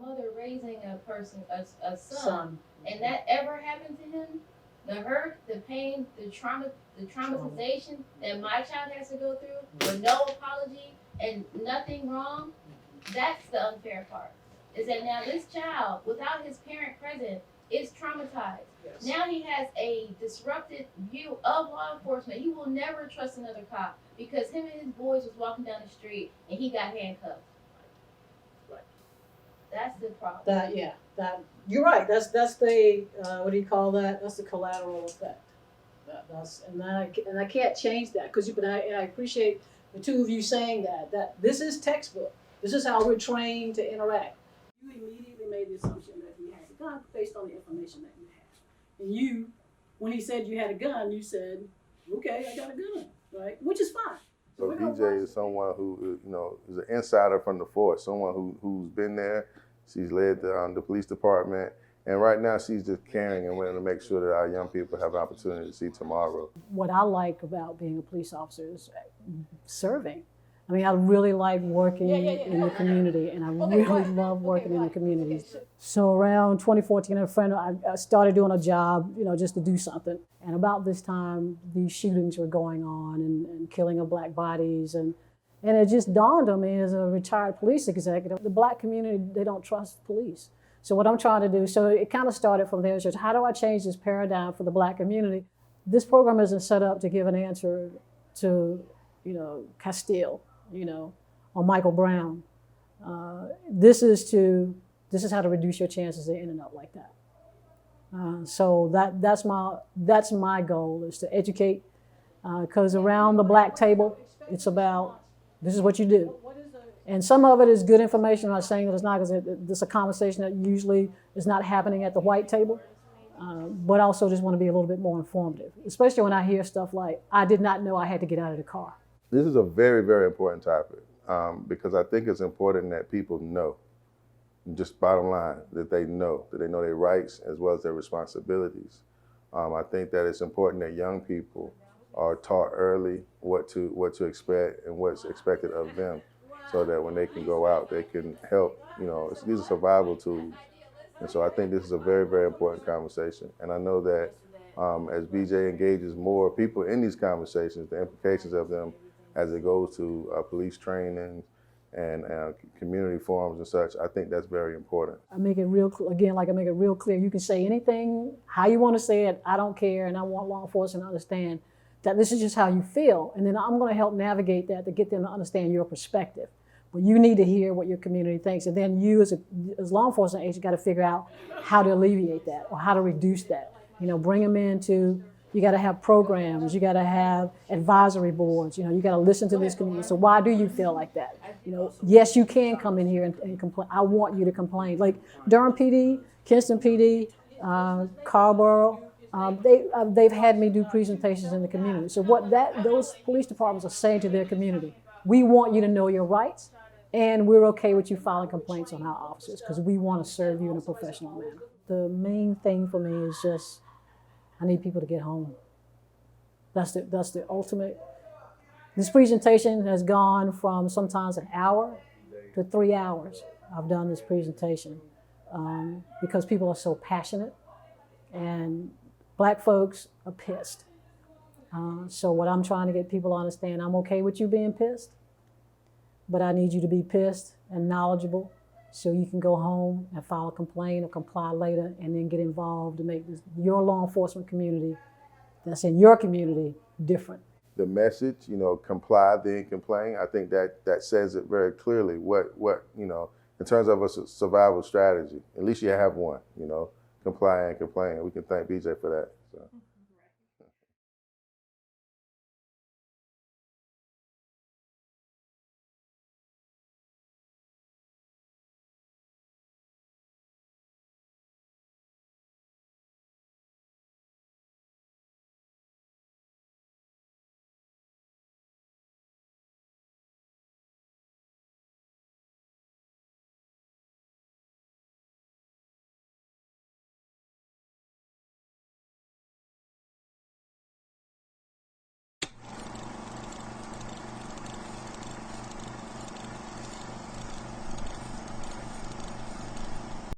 mother raising a son, and that ever happened to him, the hurt, the pain, the traumatization that my child has to go through with no apology and nothing wrong, that's the unfair part. Is that now this child, without his parent present, is traumatized. Yes. Now he has a disrupted view of law enforcement. He will never trust another cop because him and his boys was walking down the street and he got handcuffed. Right. That's the problem. That you're right. That's the what do you call that? That's the collateral effect. And I can't change that but I appreciate the two of you saying that this is textbook. This is how we're trained to interact. You immediately made the assumption that he had a gun based on the information that you had. And you, when he said you had a gun, you said, okay, I got a gun, right? Which is fine. So DJ is someone who, is an insider from the force, someone who's been there. She's led the police department. And right now she's just caring and wanting to make sure that our young people have an opportunity to see tomorrow. What I like about being a police officer is serving. I mean, I really like working in the community, and I really love working in the communities. So around 2014, I started doing a job, just to do something. And about this time, these shootings were going on and killing of black bodies. And it just dawned on me as a retired police executive, the black community, they don't trust police. So what I'm trying to do, so it kind of started from there, just how do I change this paradigm for the black community? This program isn't set up to give an answer to, Castile, or Michael Brown. This is how to reduce your chances of ending up like that. So that's my goal, is to educate, because around the black table, it's about, this is what you do. And some of it is good information. I'm not saying that it's not, because it's a conversation that usually is not happening at the white table. But I also just want to be a little bit more informative, especially when I hear stuff like, I did not know I had to get out of the car. This is a very, very important topic because I think it's important that people know, just bottom line, that they know their rights as well as their responsibilities. I think that it's important that young people are taught early what to expect and what's expected of them, so that when they can go out, they can help. These are survival tools. And so I think this is a very, very important conversation. And I know that as BJ engages more people in these conversations, the implications of them as it goes to police training and community forums and such, I think that's very important. I make it real clear. You can say anything, how you want to say it, I don't care, and I want law enforcement to understand that this is just how you feel. And then I'm going to help navigate that to get them to understand your perspective. But you need to hear what your community thinks. And then you as law enforcement agent got to figure out how to alleviate that or how to reduce that. Bring them into, you got to have programs, you got to have advisory boards, you got to listen to this community. So why do you feel like that? Yes, you can come in here and complain. I want you to complain. Like Durham PD, Kinston PD, Carrboro, they've had me do presentations in the community. So what those police departments are saying to their community, we want you to know your rights, and we're okay with you filing complaints on our officers because we want to serve you in a professional manner. The main thing for me is just, I need people to get home. That's the ultimate. This presentation has gone from sometimes an hour to 3 hours. I've done this presentation because people are so passionate, and black folks are pissed. So what I'm trying to get people to understand, I'm okay with you being pissed, but I need you to be pissed and knowledgeable so you can go home and file a complaint or comply later and then get involved to make your law enforcement community that's in your community different. The message, comply, then complain, I think that says it very clearly what in terms of a survival strategy, at least you have one, comply and complain. We can thank BJ for that.